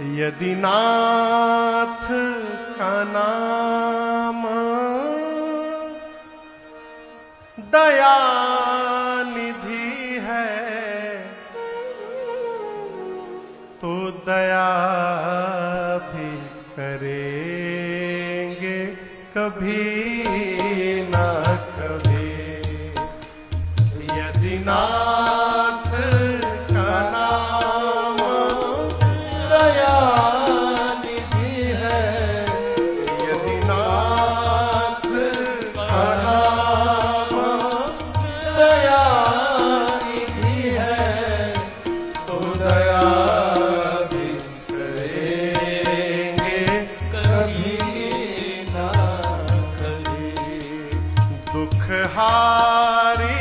यदि नाथ का नाम दया निधि है तो दया भी करेंगे कभी ना कभी। यदि नाथ का नाम दया निधि है, यदि नाथ का नाम दया निधि है तो दया भी करेंगे कभी ना कभी। दुख हारी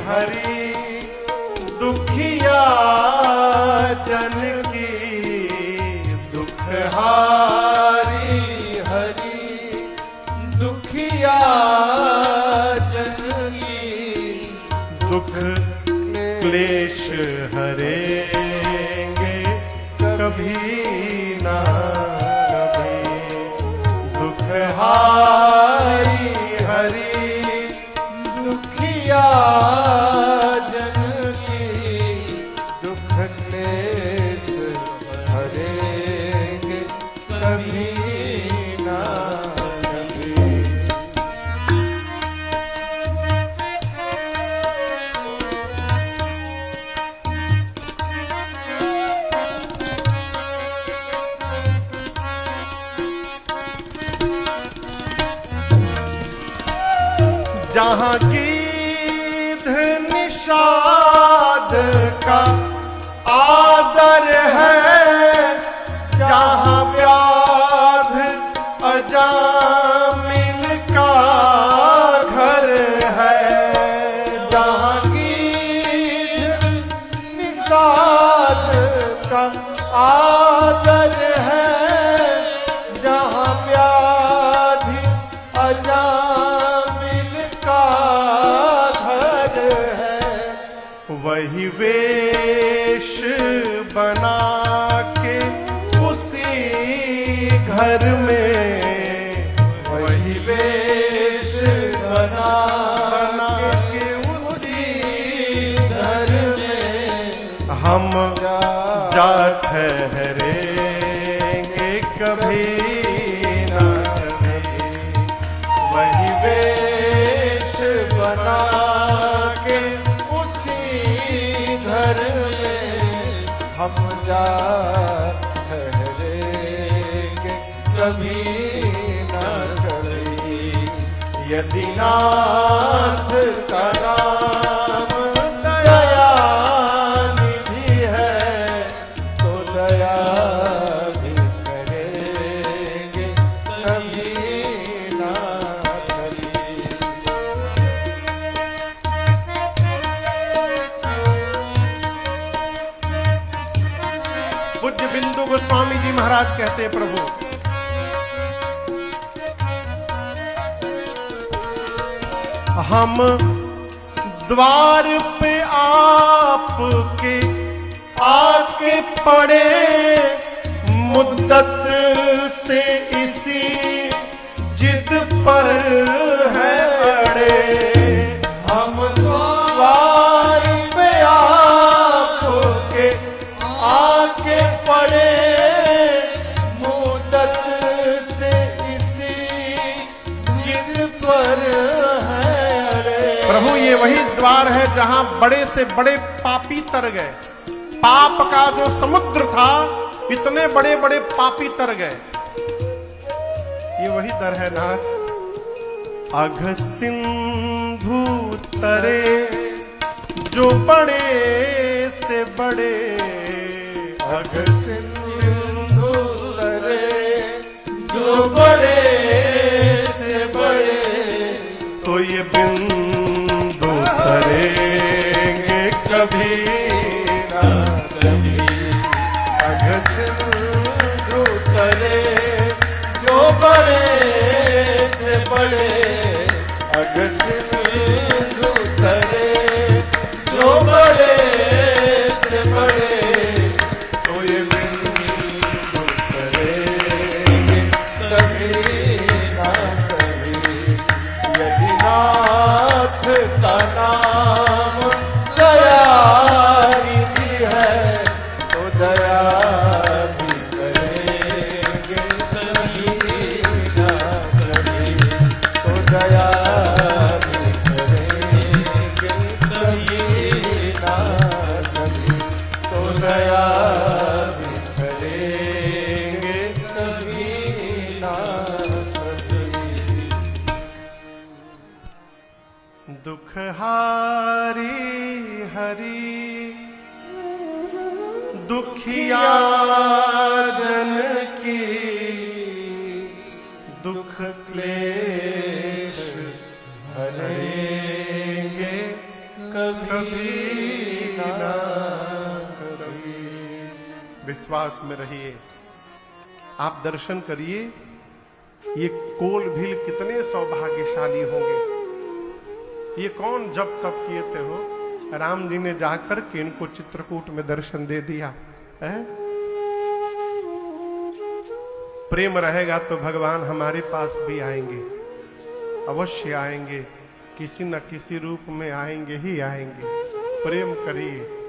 हरि दुखिया जन की, दुख हारी हरि दुखिया जन की, दुख क्लेश हरेंगे कभी ना कभी। दुख हारी हरि दुखिया जन की, दुख क्लेश हरेंगे कभी ना कभी। जहाँ गीध निषाद का आदर है, जहाँ व्याध अजामिल का घर है, जहाँ गीध निषाद का आदर है, जहाँ व्याधि अजामिल का घर है, वही वेश बना के उसी घर में, वही वेश बना के उसी घर में हम जा ठहरेंगे कभी ना कभी। वही वेश बना के उसी घर में हम जा ठहरेंगे कभी ना कभी। यदि नाथ का नाम दया निधि है तो दया भी करेंगे कभी ना कभी। पूज्य बिंदु गोस्वामी जी महाराज कहते हैं, प्रभु हम द्वार पे आपके आके पड़े, मुद्दत से इसी जिद पर है अड़े। हम द्वार पे आपके आके पड़े, मुद्दत से इसी जिद पर है अड़े। प्रभु ये वही द्वार है जहां बड़े से बड़े पापी तर गए। पाप का जो समुद्र था, इतने बड़े बड़े पापी तर गए। ये वही दर है नाथ। अघ सिंधु तरे जो बड़े से बड़े, अघ सिंधु तरे जो बड़े से बड़े, तो ये बिंदु तरेंगे कभी ना कभी। अघ सिंधु तरे जो बड़े से बड़े, अघ सिंधु तरे जो बड़े से बड़े, तो ये बिंदु विश्वास में रहिए। आप दर्शन करिए, ये कोल भील कितने सौभाग्यशाली होंगे। ये कौन जब तप किए थे हो? राम जी ने जाकर के इनको चित्रकूट में दर्शन दे दिया है। प्रेम रहेगा तो भगवान हमारे पास भी आएंगे, अवश्य आएंगे, किसी न किसी रूप में आएंगे ही आएंगे। प्रेम करिए।